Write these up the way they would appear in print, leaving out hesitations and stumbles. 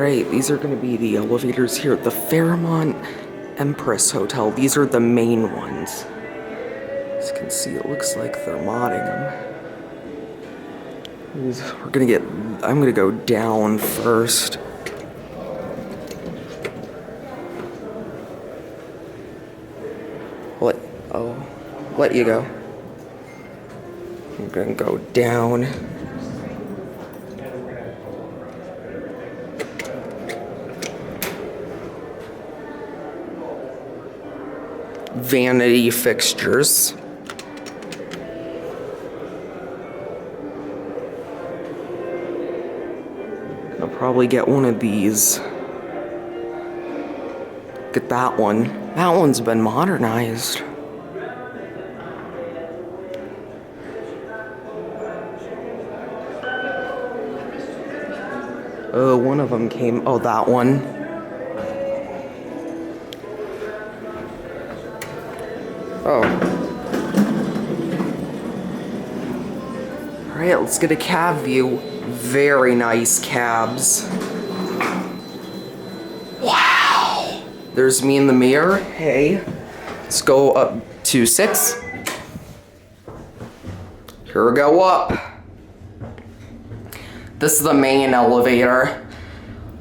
Alright, these are gonna be the elevators here at the Fairmont Empress Hotel. These are the main ones. As you can see, it looks like they're modding them. I'm gonna go down first. Let you go. I'm gonna go down. Vanity Fixtures. I'll probably get one of these. Get that one. That one's been modernized. One of them came. Oh, that one. Oh. Alright, let's get a cab view. Very nice cabs. Wow. There's me in the mirror. Hey. Let's go up to 6. Here we go up. This is the main elevator.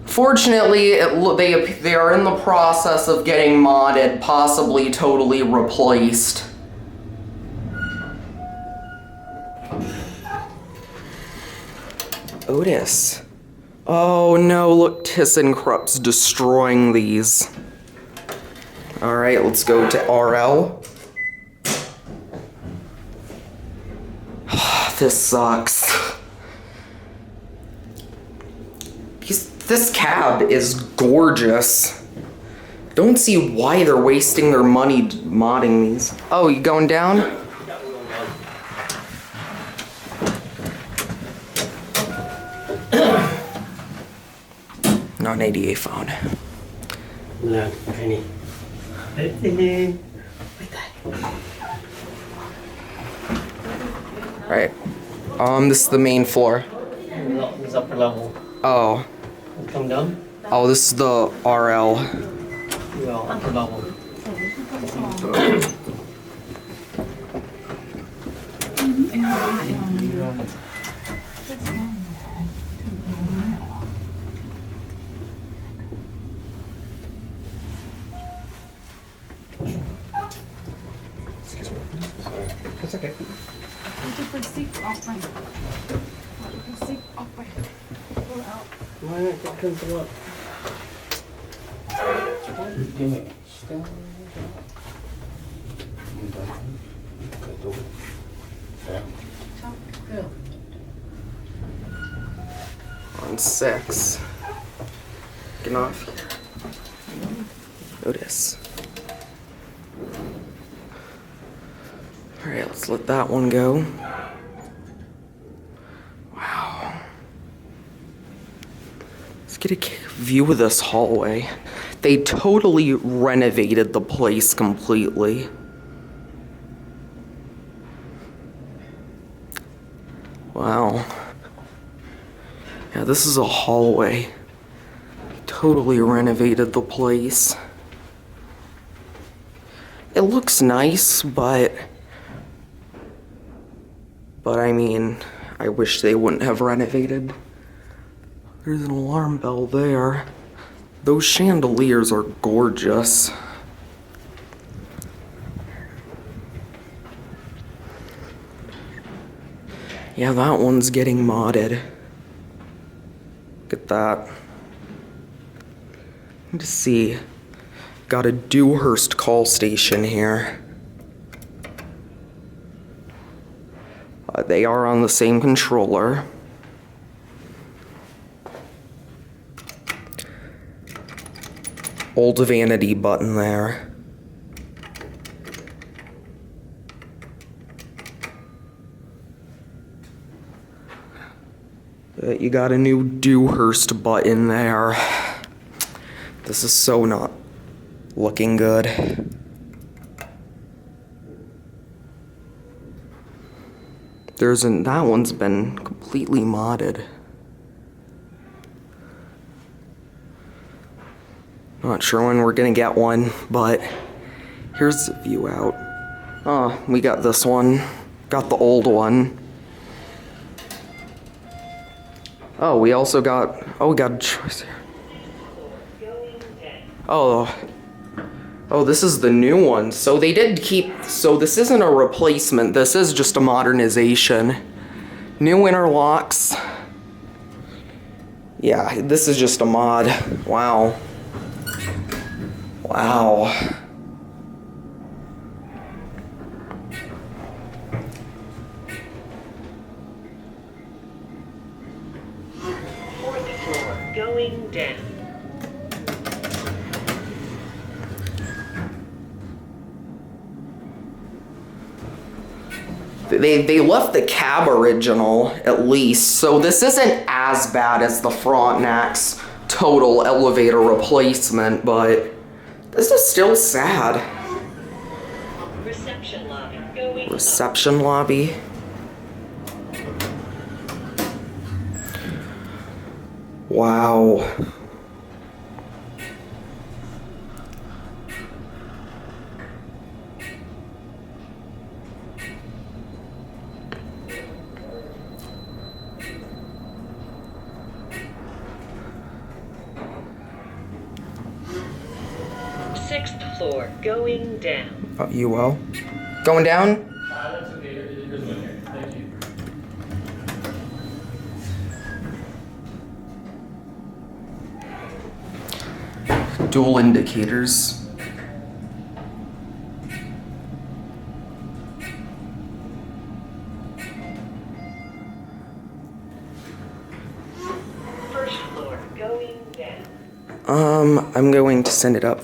Fortunately, they are in the process of getting modded, possibly totally replaced. Otis. Oh no, look, Thyssenkrupp's destroying these. Alright, let's go to RL. This sucks. This cab is gorgeous. Don't see why they're wasting their money modding these. Oh, you going down? Not an ADA phone. No, any. Alright. This is the main floor. No, it's upper level. Oh. Come down. Oh, this is the RL. Yeah, upper level. That's okay. On 6. Get off here. Otis. Alright, let's let that one go. Wow. Let's get a view of this hallway. They totally renovated the place completely. Wow. Yeah, this is a hallway. Totally renovated the place. It looks nice, but I mean, I wish they wouldn't have renovated. There's an alarm bell there. Those chandeliers are gorgeous. Yeah, that one's getting modded. Look at that. Let's see. Got a Dewhurst call station here. They are on the same controller. Old vanity button there. You got a new Dewhurst button there. This is so not looking good. That one's been completely modded. Not sure when we're gonna get one, but here's the view out. Oh, we got this one. Got the old one. Oh, we also got, oh, we got a choice here. Oh, this is the new one. So they did keep, so this isn't a replacement, this is just a modernization. New interlocks. Yeah, this is just a mod. Wow. Wow. Fourth floor, going down. They left the cab original, at least, so this isn't as bad as the Frontenac's total elevator replacement, but this is still sad. Reception lobby, going Reception lobby. Wow. Sixth floor, going down. Oh, you will? Going down? That's okay. There's one here. Thank you. Dual indicators. First floor, going down. I'm going to send it up.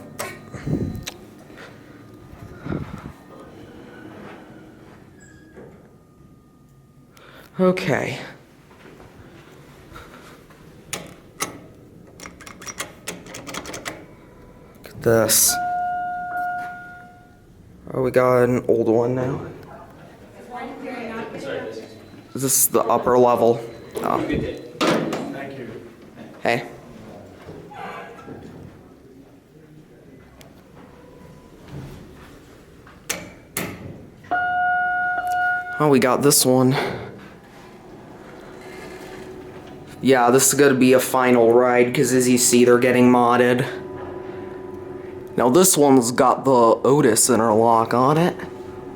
Okay. Look at this. Oh, we got an old one now. Is this the upper level? Oh. Thank you. Hey. Oh, we got this one. Yeah, this is gonna be a final ride, because as you see, they're getting modded. Now this one's got the Otis interlock on it,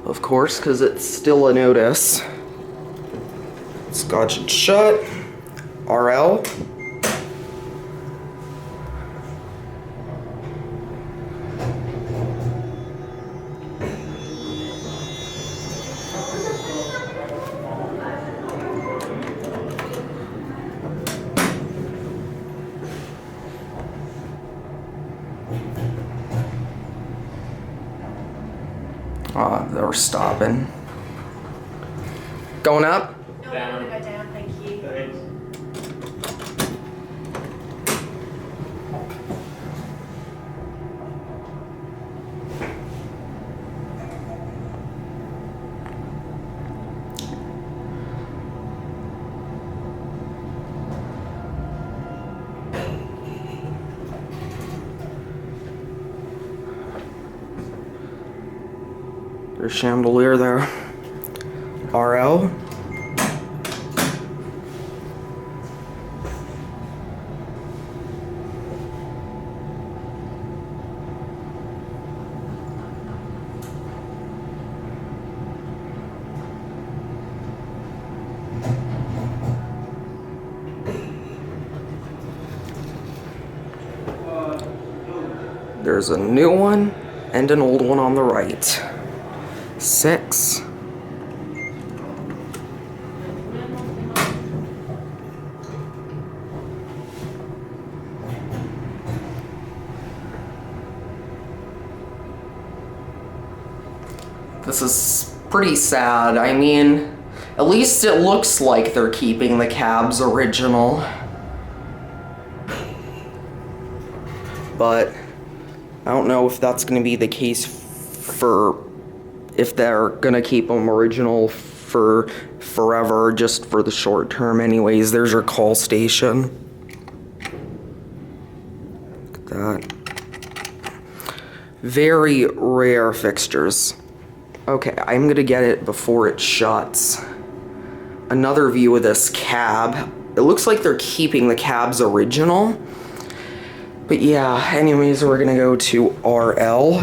of course, because it's still an Otis. Scotch it shut. RL. They're stopping. Going up? No, I'm gonna go down, thank you. Thanks. There's chandelier there. RL. There's a new one and an old one on the right. 6. This is pretty sad. I mean, at least it looks like they're keeping the cabs original. But I don't know if that's going to be the case for if they're going to keep them original for forever, just for the short term anyways. There's your call station. Look at that. Very rare fixtures. Okay, I'm gonna get it before it shuts. Another view of this cab. It looks like they're keeping the cab's original. But yeah, anyways, we're gonna go to RL.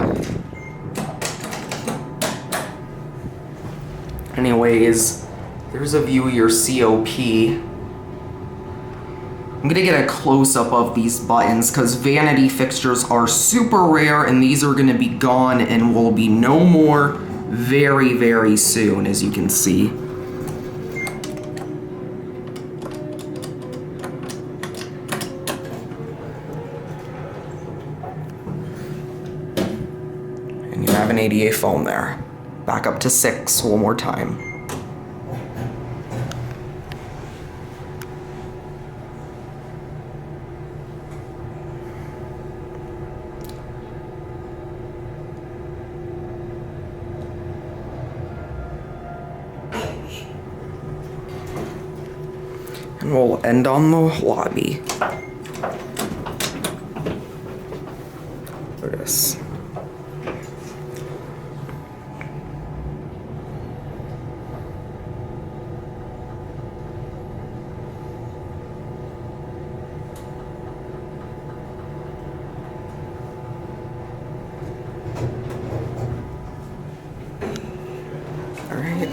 Anyways, there's a view of your COP. I'm gonna get a close-up of these buttons because vanity fixtures are super rare and these are gonna be gone and will be no more very, very soon, as you can see. And you have an ADA phone there. Back up to 6 one more time. And we'll end on the lobby. There it is. Alright,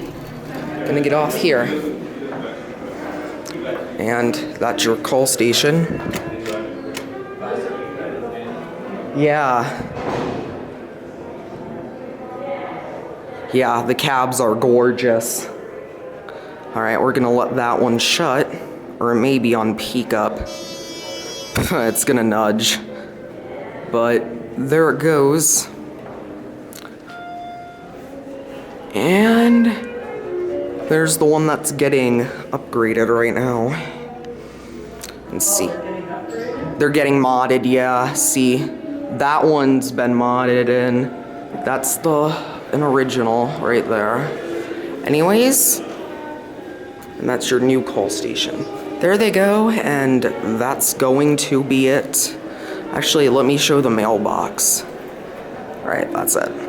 gonna get off here. And that's your call station. Yeah. Yeah, the cabs are gorgeous. Alright, we're gonna let that one shut. Or it may be on peak up. It's gonna nudge. But there it goes. And there's the one that's getting upgraded right now. Let's see. They're getting modded, yeah. See, that one's been modded and that's an original right there. Anyways, and that's your new call station. There they go, and that's going to be it. Actually, let me show the mailbox. All right, that's it.